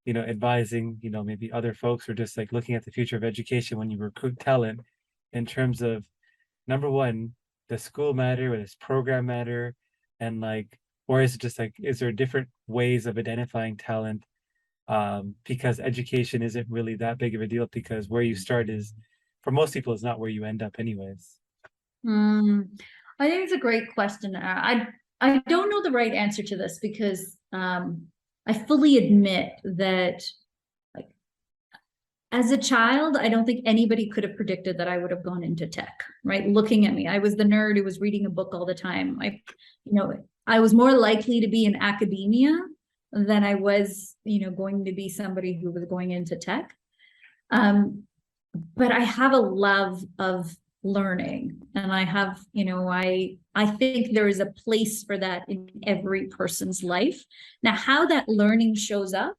advising, maybe other folks, or just like looking at the future of education when you recruit talent in terms of, number one, does school matter, or does program matter? And like, or is it just like, is there different ways of identifying talent? Because education isn't really that big of a deal, because where you start is, for most people, is not where you end up anyways. I think it's a great question. I don't know the right answer to this because I fully admit that, like, as a child, I don't think anybody could have predicted that I would have gone into tech, right? Looking at me, I was the nerd who was reading a book all the time. I was more likely to be in academia than I was, going to be somebody who was going into tech. But I have a love of learning, and I have, I think there is a place for that in every person's life. Now, how that learning shows up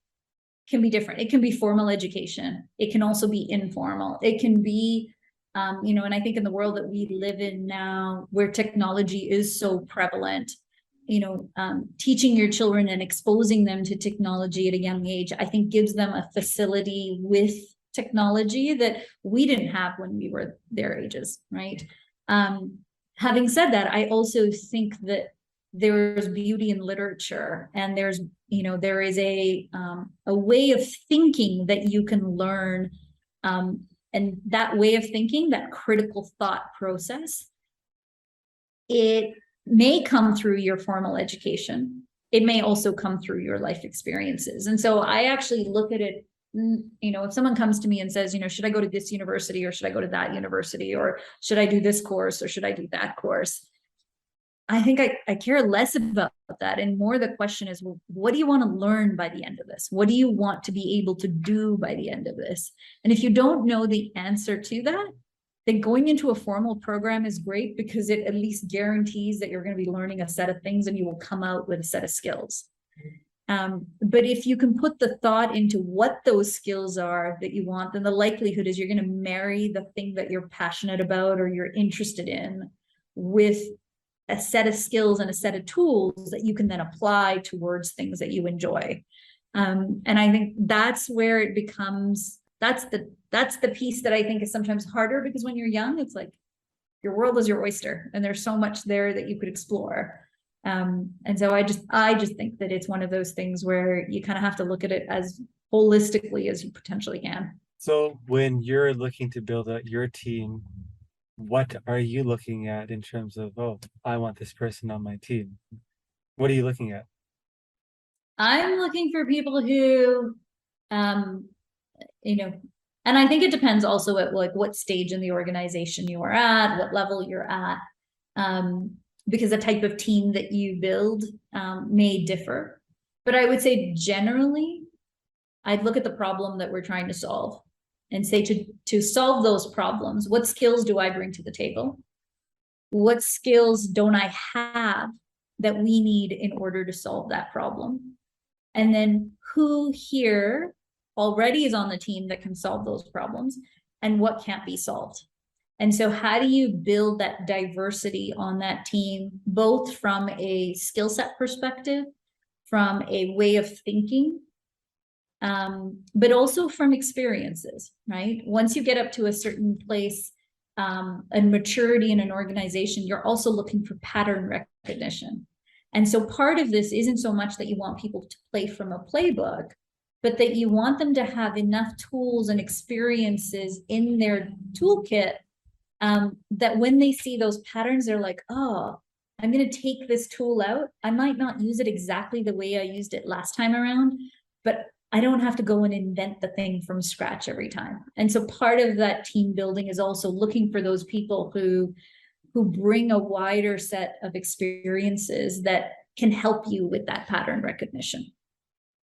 can be different. It can be formal education. It can also be informal. It can be, and I think in the world that we live in now, where technology is so prevalent, teaching your children and exposing them to technology at a young age, I think gives them a facility with technology that we didn't have when we were their ages, right? Having said that, I also think that there's beauty in literature, and there is a way of thinking that you can learn, and that way of thinking, that critical thought process, it may come through your formal education. It may also come through your life experiences. And so I actually look at it, if someone comes to me and says, should I go to this university, or should I go to that university, or should I do this course, or should I do that course? I think I care less about that. And more the question is, well, what do you want to learn by the end of this? What do you want to be able to do by the end of this? And if you don't know the answer to that, then going into a formal program is great, because it at least guarantees that you're going to be learning a set of things and you will come out with a set of skills. But if you can put the thought into what those skills are that you want, then the likelihood is you're going to marry the thing that you're passionate about or you're interested in with a set of skills and a set of tools that you can then apply towards things that you enjoy. And I think that's where it becomes, that's the piece that I think is sometimes harder, because when you're young, it's like your world is your oyster and there's so much there that you could explore. And so I just think that it's one of those things where you kind of have to look at it as holistically as you potentially can. So when you're looking to build out your team, what are you looking at in terms of, oh, I want this person on my team? What are you looking at? I'm looking for people who, you know, And I think it depends also at like what stage in the organization you are at, what level you're at, because the type of team that you build may differ. But I would say generally, I'd look at the problem that we're trying to solve and say to solve those problems, what skills do I bring to the table? What skills don't I have that we need in order to solve that problem? And then who here already is on the team that can solve those problems, and what can't be solved? And so how do you build that diversity on that team, both from a skill set perspective, from a way of thinking, but also from experiences, right? Once you get up to a certain place and maturity in an organization, you're also looking for pattern recognition. And so part of this isn't so much that you want people to play from a playbook, but that you want them to have enough tools and experiences in their toolkit that when they see those patterns, they're like, oh, I'm going to take this tool out. I might not use it exactly the way I used it last time around, but I don't have to go and invent the thing from scratch every time. And so part of that team building is also looking for those people who bring a wider set of experiences that can help you with that pattern recognition.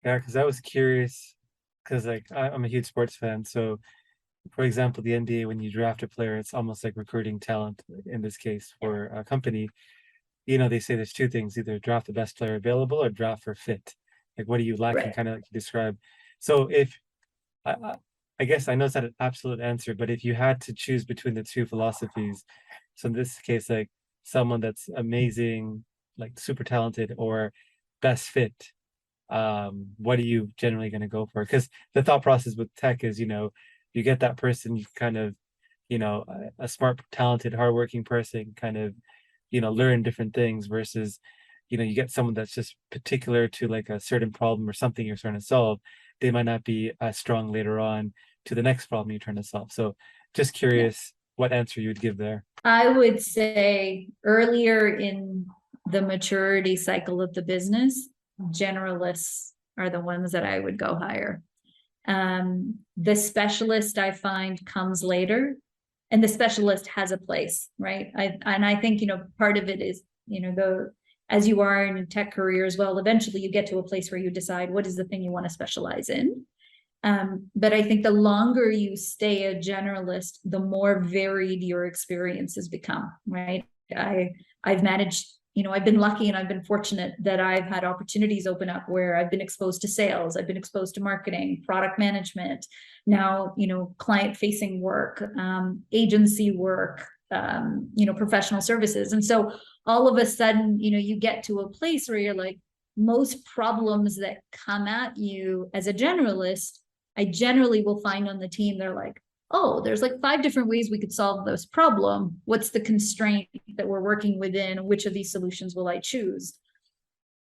Yeah, because I was curious, because like I'm a huge sports fan. So, for example, the NBA, when you draft a player, it's almost like recruiting talent in this case for a company. They say there's two things: either draft the best player available or draft for fit. Like, what are you lacking? Right. Kind of like you describe. So, if I guess I know it's not an absolute answer, but if you had to choose between the two philosophies, so in this case, like someone that's amazing, like super talented, or best fit, what are you generally going to go for? Because the thought process with tech is, you get that person, you kind of, a smart, talented, hardworking person kind of, learn different things versus, you get someone that's just particular to like a certain problem or something you're trying to solve. They might not be as strong later on to the next problem you're trying to solve. So just curious what answer you would give there. I would say earlier in the maturity cycle of the business, generalists are the ones that I would go hire. The specialist I find comes later, and the specialist has a place, right? I think, part of it is, as you are in a tech career as well, eventually you get to a place where you decide what is the thing you want to specialize in. But I think the longer you stay a generalist, the more varied your experiences become, right? I've managed, I've been lucky and I've been fortunate that I've had opportunities open up where I've been exposed to sales, I've been exposed to marketing, product management, now, client facing work, agency work, professional services. And so all of a sudden, you get to a place where you're like, most problems that come at you as a generalist, I generally will find on the team, they're like, oh, there's like 5 different ways we could solve this problem. What's the constraint that we're working within? Which of these solutions will I choose?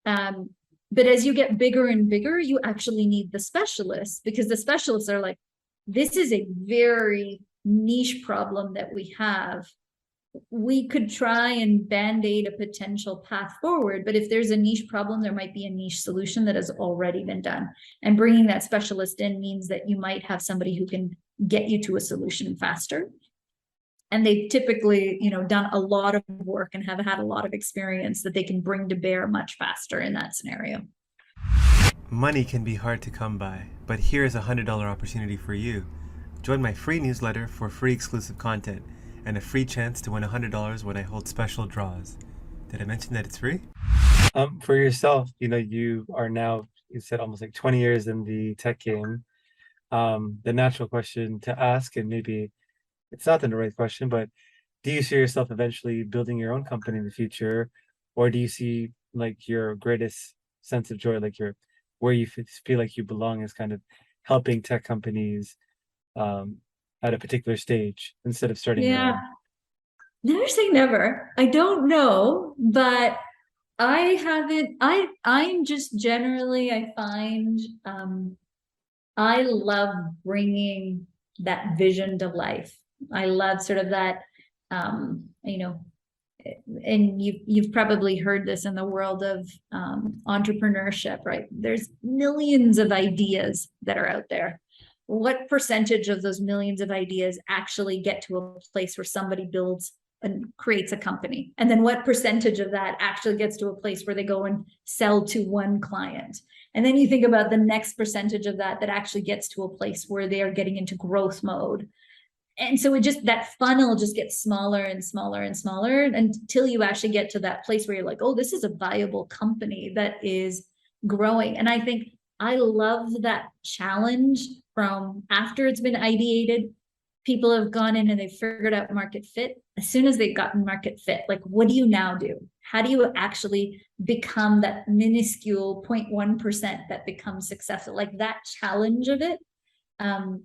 But as you get bigger and bigger, you actually need the specialists, because the specialists are like, this is a very niche problem that we have. We could try and band-aid a potential path forward, but if there's a niche problem, there might be a niche solution that has already been done. And bringing that specialist in means that you might have somebody who can get you to a solution faster. And they've typically, done a lot of work and have had a lot of experience that they can bring to bear much faster in that scenario. Money can be hard to come by, but here's a $100 opportunity for you. Join my free newsletter for free exclusive content and a free chance to win $100 when I hold special draws. Did I mention that it's free? For yourself, you are now, you said almost like 20 years in the tech game. The natural question to ask, and maybe it's not the right question, but do you see yourself eventually building your own company in the future? Or do you see like your greatest sense of joy, like where you feel like you belong is kind of helping tech companies at a particular stage instead of starting your own? Never say never. I don't know, but I haven't, I'm just generally, I find, I love bringing that vision to life. I love sort of that, and you've probably heard this in the world of entrepreneurship, right? There's millions of ideas that are out there. what percentage of those millions of ideas actually get to a place where somebody builds and creates a company? And then what percentage of that actually gets to a place where they go and sell to one client? And then you think about the next percentage of that that actually gets to a place where they are getting into growth mode. And so it just, that funnel just gets smaller and smaller and smaller until you actually get to that place where you're like, oh, this is a viable company that is growing. And I think I love that challenge from after it's been ideated, people have gone in and they've figured out market fit. As soon as they've gotten market fit, like, what do you now do? How do you actually become that minuscule 0.1% that becomes successful? Like that challenge of it,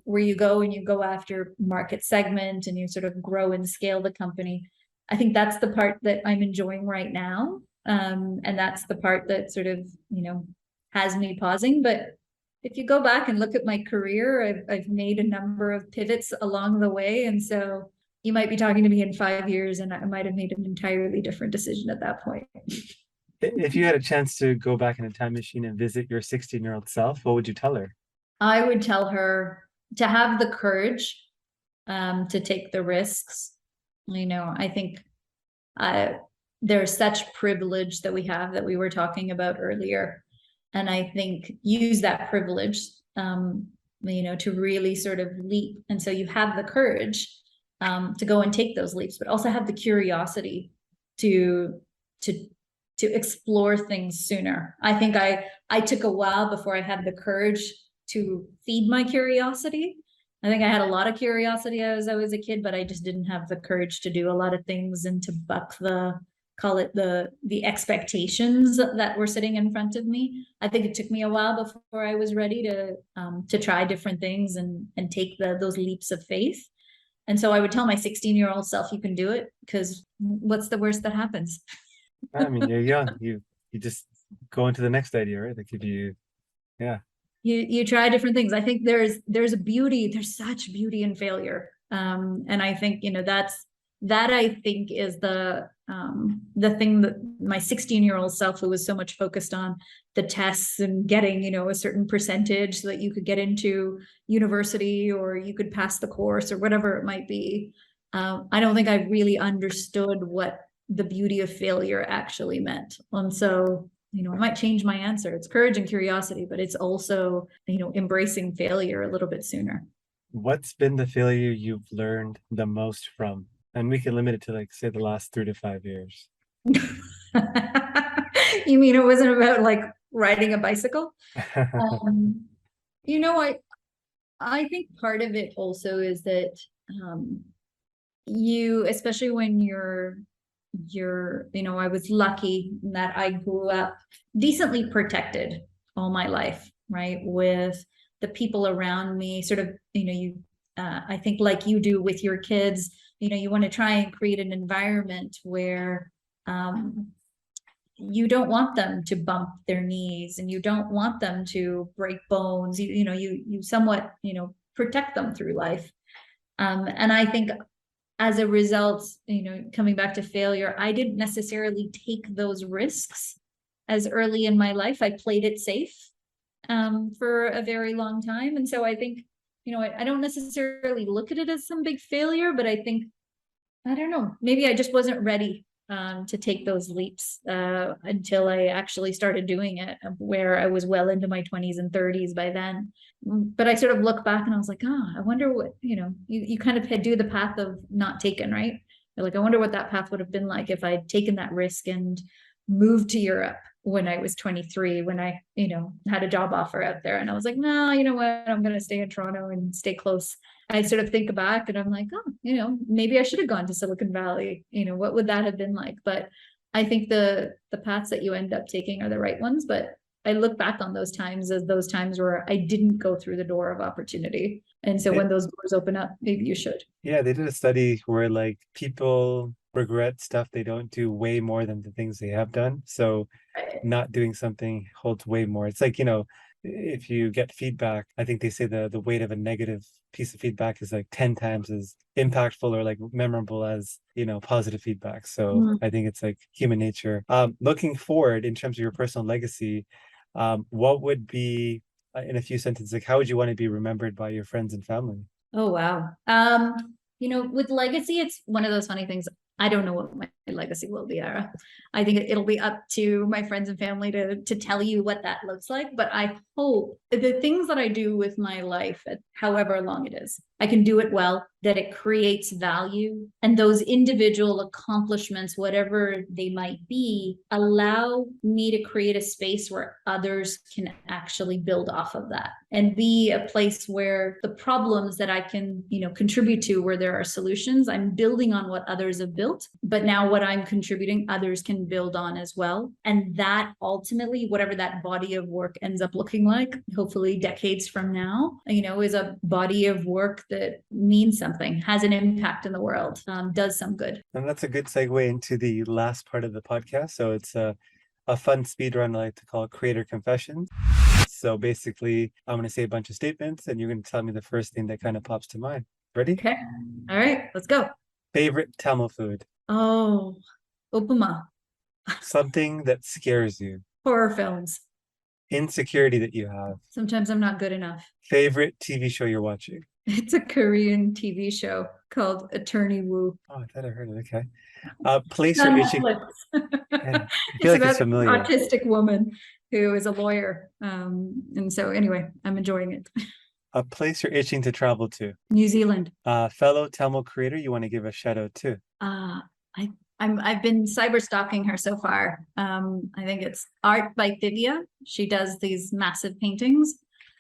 where you go and you go after market segment and you sort of grow and scale the company. I think that's the part that I'm enjoying right now. And that's the part that sort of, has me pausing. But if you go back and look at my career, I've made a number of pivots along the way. And so you might be talking to me in 5 years and I might have made an entirely different decision at that point. If you had a chance to go back in a time machine and visit your 16-year-old self, what would you tell her? I would tell her to have the courage to take the risks. I think there's such privilege that we have that we were talking about earlier. And I think use that privilege, to really sort of leap. And so you have the courage to go and take those leaps, but also have the curiosity to explore things sooner. I think I took a while before I had the courage to feed my curiosity. I think I had a lot of curiosity as I was a kid, but I just didn't have the courage to do a lot of things and to buck the expectations that were sitting in front of me. I think it took me a while before I was ready to try different things and take those leaps of faith. And so I would tell my 16-year-old self, you can do it, because what's the worst that happens? I mean, you're young. You just go into the next idea, right? Like if you, yeah. You try different things. I think there's such beauty in failure. And I think, that I think is the thing that my 16-year-old self, who was so much focused on the tests and getting, a certain percentage so that you could get into university or you could pass the course or whatever it might be. I don't think I really understood what the beauty of failure actually meant. And so, I might change my answer. It's courage and curiosity, but it's also, embracing failure a little bit sooner. What's been the failure you've learned the most from? And we can limit it to, like, say, the last 3 to 5 years. You mean it wasn't about like riding a bicycle? I think part of it also is that especially when I was lucky that I grew up decently protected all my life, right? With the people around me, sort of, I think like you do with your kids, you want to try and create an environment where you don't want them to bump their knees and you don't want them to break bones. You somewhat, protect them through life. And I think as a result, coming back to failure, I didn't necessarily take those risks as early in my life. I played it safe for a very long time. And so I think, I don't necessarily look at it as some big failure, but I think, I don't know, maybe I just wasn't ready to take those leaps until I actually started doing it, where I was well into my 20s and 30s by then. But I sort of look back and I was like, I wonder what, you kind of do the path of not taken, right? You're like, I wonder what that path would have been like if I'd taken that risk and moved to Europe when I was 23, when I, had a job offer out there. And I was like, no, you know what? I'm going to stay in Toronto and stay close. I sort of think back and I'm like, maybe I should have gone to Silicon Valley. What would that have been like? But I think the paths that you end up taking are the right ones. But I look back on those times as those times where I didn't go through the door of opportunity. And so when those doors open up, maybe you should. Yeah, they did a study where, like, people regret stuff they don't do way more than the things they have done. So not doing something holds way more. It's like, if you get feedback, I think they say the weight of a negative piece of feedback is like 10 times as impactful or like memorable as, positive feedback. So I think it's like human nature. Looking forward in terms of your personal legacy, what would be in a few sentences, like how would you want to be remembered by your friends and family? Oh, wow. With legacy, it's one of those funny things. I don't know what my legacy will be, Ara. I think it'll be up to my friends and family to tell you what that looks like. But I hope the things that I do with my life, however long it is, I can do it well, that it creates value. And those individual accomplishments, whatever they might be, allow me to create a space where others can actually build off of that and be a place where the problems that I can, contribute to, where there are solutions, I'm building on what others have built, but now what I'm contributing, others can build on as well. And that ultimately, whatever that body of work ends up looking like, hopefully decades from now, is a body of work that means something, has an impact in the world, does some good. And that's a good segue into the last part of the podcast. So it's a fun speed run I like to call Creator Confessions. So basically, I'm going to say a bunch of statements and you're going to tell me the first thing that kind of pops to mind. Ready? Okay. All right, let's go. Favorite Tamil food? Oh, Upama. Something that scares you? Horror films. Insecurity that you have? Sometimes I'm not good enough. Favorite TV show you're watching? It's a Korean TV show called Attorney Woo. Oh, I thought I heard it. Okay. Place It's you're on itching. Netflix. I It's feel like it's about an familiar. autistic woman who is a lawyer. And so anyway, I'm enjoying it. A place you're itching to travel to? New Zealand. Fellow Tamil creator you want to give a shout out to? I've been cyber stalking her so far. I think it's Art by Thivia. She does these massive paintings.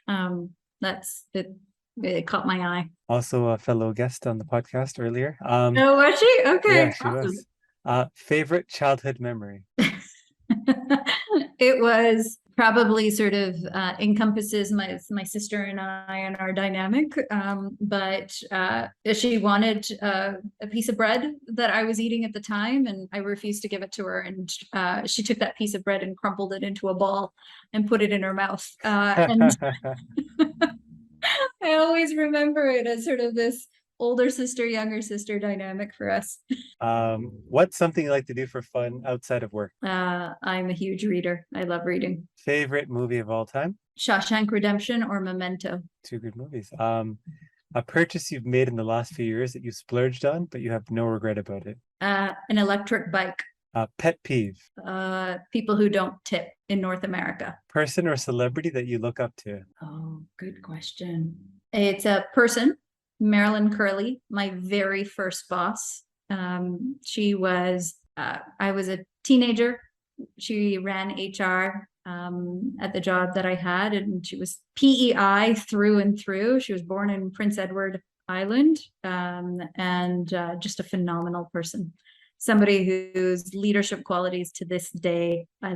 That's it. It caught my eye. Also a fellow guest on the podcast earlier. Oh, was she? Okay, Yeah, she awesome. was. Favorite childhood memory? It was probably sort of encompasses my sister and I and our dynamic. But she wanted a piece of bread that I was eating at the time, and I refused to give it to her. And she took that piece of bread and crumpled it into a ball and put it in her mouth. And I always remember it as sort of this older sister, younger sister dynamic for us. What's something you like to do for fun outside of work? I'm a huge reader. I love reading. Favorite movie of all time? Shawshank Redemption or Memento. Two good movies. A purchase you've made in the last few years that you splurged on, but you have no regret about it? An electric bike. Pet peeve? People who don't tip in North America. Person or celebrity that you look up to? Oh, good question. It's a person, Marilyn Curley, my very first boss. She was, I was a teenager. She ran HR at the job that I had, and she was PEI through and through. She was born in Prince Edward Island, and just a phenomenal person. Somebody whose leadership qualities to this day I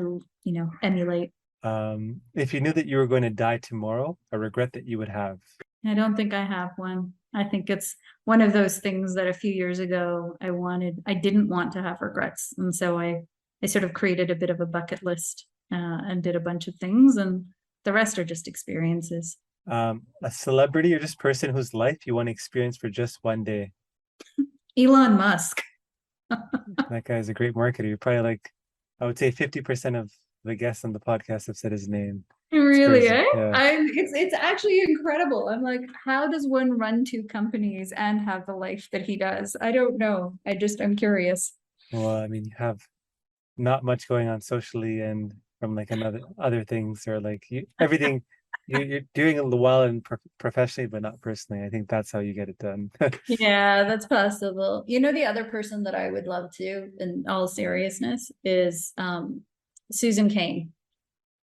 emulate. If you knew that you were going to die tomorrow, a regret that you would have? I don't think I have one. I think it's one of those things that a few years ago I didn't want to have regrets. And so I sort of created a bit of a bucket list and did a bunch of things, and the rest are just experiences. A celebrity or just person whose life you want to experience for just one day? Elon Musk. That guy's a great marketer. You're probably I would say 50% of the guests on the podcast have said his name. Really, eh? Yeah. It's actually incredible. I'm like, how does one run two companies and have the life that he does? I don't know. I'm curious. Well, I mean, you have not much going on socially and from other things, or everything you're doing it well and professionally, but not personally. I think that's how you get it done. Yeah, that's possible. The other person that I would love to, in all seriousness, is Susan Cain.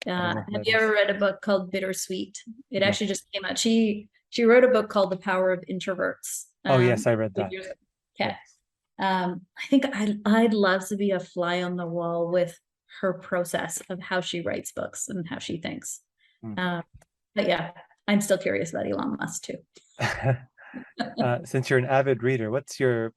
Have you ever read a book called Bittersweet? It actually just came out. She wrote a book called The Power of Introverts. Oh yes, I read that. Okay. I think I'd love to be a fly on the wall with her process of how she writes books and how she thinks. But yeah, I'm still curious about Elon Musk too. Since you're an avid reader, what's your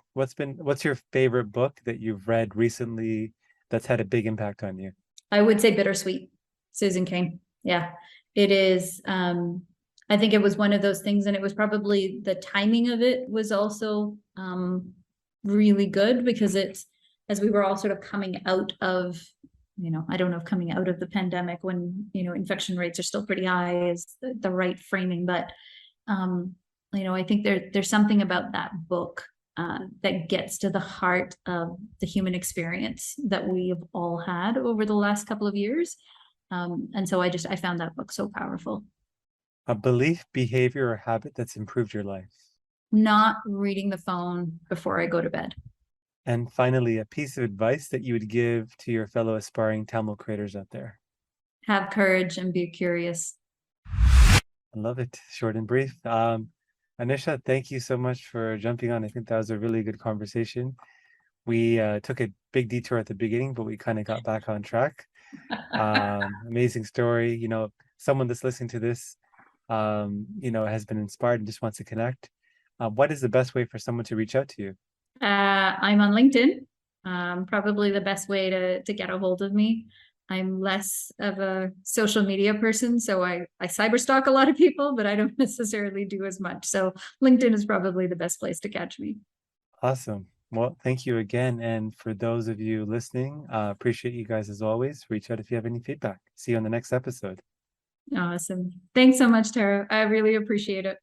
favorite book that you've read recently that's had a big impact on you? I would say Bittersweet, Susan Cain. Yeah, it is. I think it was one of those things, and it was probably the timing of it was also really good, because it's as we were all sort of coming out of I don't know if coming out of the pandemic when, infection rates are still pretty high is the right framing, but, I think there's something about that book that gets to the heart of the human experience that we've all had over the last couple of years. And so I found that book so powerful. A belief, behavior, or habit that's improved your life. Not reading the phone before I go to bed. And finally, a piece of advice that you would give to your fellow aspiring Tamil creators out there. Have courage and be curious. I love it. Short and brief. Anusha, thank you so much for jumping on. I think that was a really good conversation. We took a big detour at the beginning, but we kind of got back on track. Amazing story. Someone that's listening to this, has been inspired and just wants to connect. What is the best way for someone to reach out to you? I'm on LinkedIn. Probably the best way to get a hold of me. I'm less of a social media person, so I cyberstalk a lot of people, but I don't necessarily do as much. So LinkedIn is probably the best place to catch me. Awesome. Well, thank you again. And for those of you listening, appreciate you guys as always. Reach out if you have any feedback. See you on the next episode. Awesome. Thanks so much, Tara. I really appreciate it.